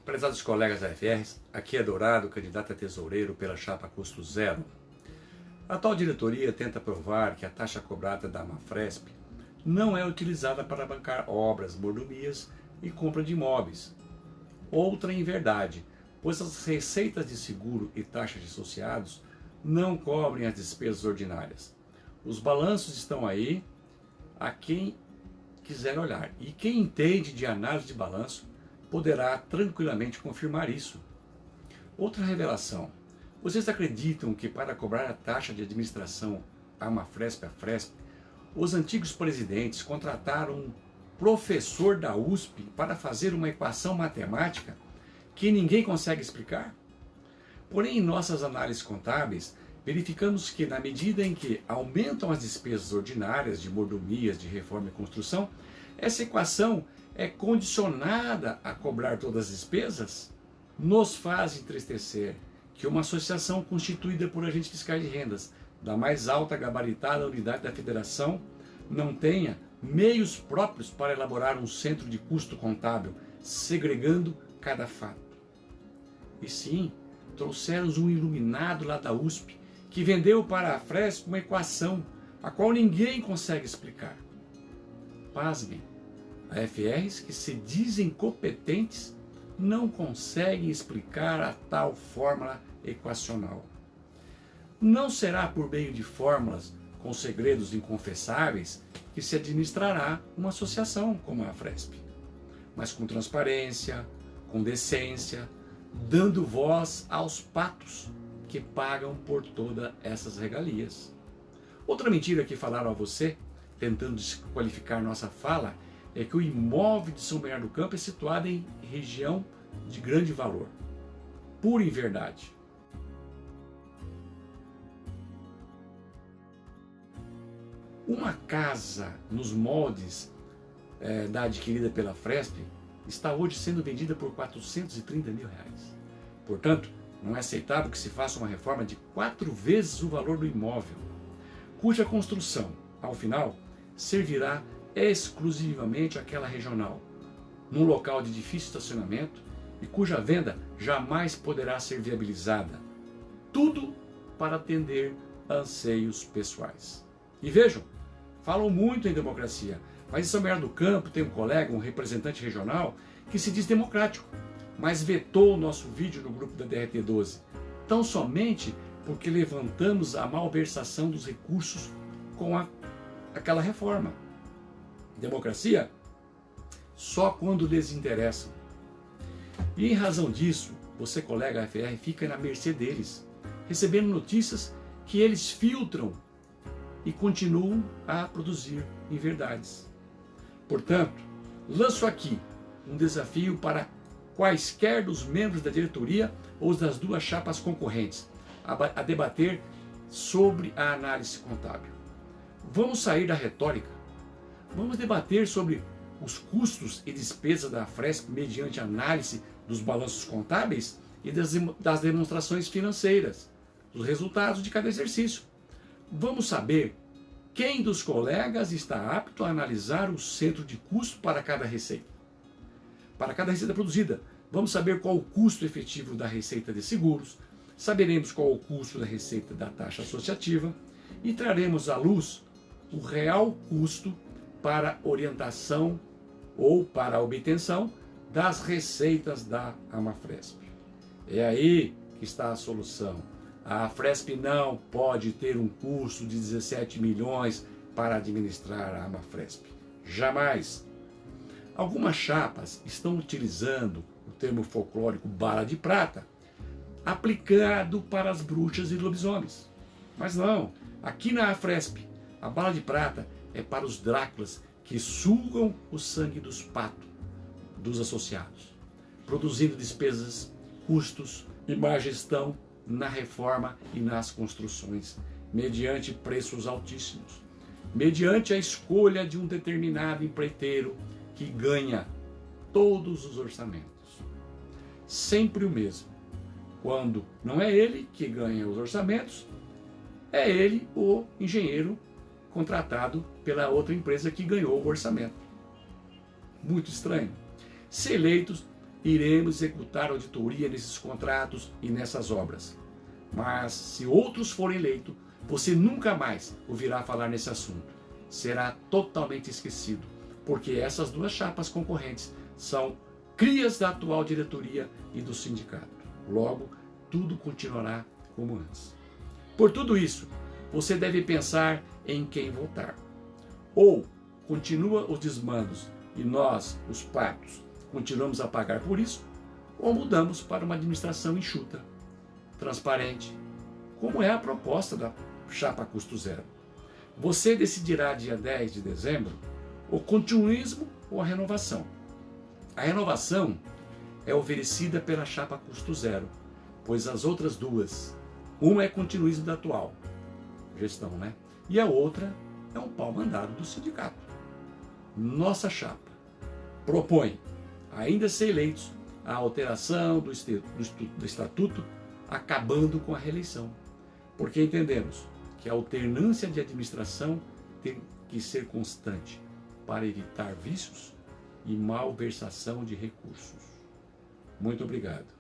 Prezados colegas da FR, aqui é Dourado, candidato a tesoureiro pela chapa Custo Zero. A atual diretoria tenta provar que a taxa cobrada da Amafresp não é utilizada para bancar obras, mordomias e compra de imóveis. Outra inverdade, pois as receitas de seguro e taxas de associados não cobrem as despesas ordinárias. Os balanços estão aí a quem quiser olhar. E quem entende de análise de balanço poderá tranquilamente confirmar isso. Outra revelação. Vocês acreditam que para cobrar a taxa de administração Amafresp-Afresp, os antigos presidentes contrataram um professor da USP para fazer uma equação matemática que ninguém consegue explicar? Porém, em nossas análises contábeis, verificamos que na medida em que aumentam as despesas ordinárias de mordomias, de reforma e construção, essa equação é condicionada a cobrar todas as despesas. Nos faz entristecer que uma associação constituída por agentes fiscais de rendas da mais alta gabaritada unidade da federação não tenha meios próprios para elaborar um centro de custo contábil, segregando cada fato. E sim, trouxeram um iluminado lá da USP, que vendeu para a Fresp uma equação, a qual ninguém consegue explicar. Pasmem, a FRs que se dizem competentes não conseguem explicar a tal fórmula equacional. Não será por meio de fórmulas com segredos inconfessáveis que se administrará uma associação como a Fresp, mas com transparência, com decência, dando voz aos patos que pagam por todas essas regalias. Outra mentira que falaram a você, tentando desqualificar nossa fala, é que o imóvel de São Bernardo do Campo é situado em região de grande valor. Pura inverdade. Uma casa nos moldes da adquirida pela Fresp está hoje sendo vendida por R$430 mil. Portanto, não é aceitável que se faça uma reforma de 4 vezes o valor do imóvel, cuja construção, ao final, servirá exclusivamente àquela regional, num local de difícil estacionamento e cuja venda jamais poderá ser viabilizada. Tudo para atender anseios pessoais. E vejam, falam muito em democracia, mas em São Bernardo do Campo tem um colega, um representante regional, que se diz democrático, mas vetou o nosso vídeo no grupo da DRT12, tão somente porque levantamos a malversação dos recursos com aquela reforma. Democracia só quando lhes interessa. E em razão disso, você, colega FR, fica na mercê deles, recebendo notícias que eles filtram e continuam a produzir inverdades. Portanto, lanço aqui um desafio para quaisquer dos membros da diretoria ou das duas chapas concorrentes a debater sobre a análise contábil. Vamos sair da retórica. Vamos debater sobre os custos e despesas da Fresp mediante análise dos balanços contábeis e das demonstrações financeiras, dos resultados de cada exercício. Vamos saber quem dos colegas está apto a analisar o centro de custo para cada receita. Para cada receita produzida, vamos saber qual o custo efetivo da receita de seguros, saberemos qual o custo da receita da taxa associativa e traremos à luz o real custo para orientação ou para a obtenção das receitas da Amafresp. É aí que está a solução. A Afresp não pode ter um custo de 17 milhões para administrar a Amafresp. Jamais. Algumas chapas estão utilizando o termo folclórico bala de prata, aplicado para as bruxas e lobisomens. Mas não, aqui na Afresp, a bala de prata é para os Dráculas que sugam o sangue dos patos, dos associados, produzindo despesas, custos e má gestão na reforma e nas construções, mediante preços altíssimos, mediante a escolha de um determinado empreiteiro que ganha todos os orçamentos. Sempre o mesmo. Quando não é ele que ganha os orçamentos, é ele o engenheiro contratado pela outra empresa que ganhou o orçamento. Muito estranho. Se eleitos, iremos executar auditoria nesses contratos e nessas obras. Mas se outros forem eleitos, você nunca mais ouvirá falar nesse assunto. Será totalmente esquecido, porque essas duas chapas concorrentes são crias da atual diretoria e do sindicato. Logo, tudo continuará como antes. Por tudo isso, você deve pensar em quem votar. Ou continua os desmandos e nós, os patos, continuamos a pagar por isso, ou mudamos para uma administração enxuta, transparente, como é a proposta da chapa custo zero. Você decidirá dia 10 de dezembro o continuismo ou a renovação. A renovação é oferecida pela chapa custo zero, pois as outras duas, uma é continuismo da atual gestão, né? E a outra é um pau mandado do sindicato. Nossa chapa propõe, ainda ser eleitos, a alteração do estatuto, acabando com a reeleição. Porque entendemos que a alternância de administração tem que ser constante para evitar vícios e malversação de recursos. Muito obrigado.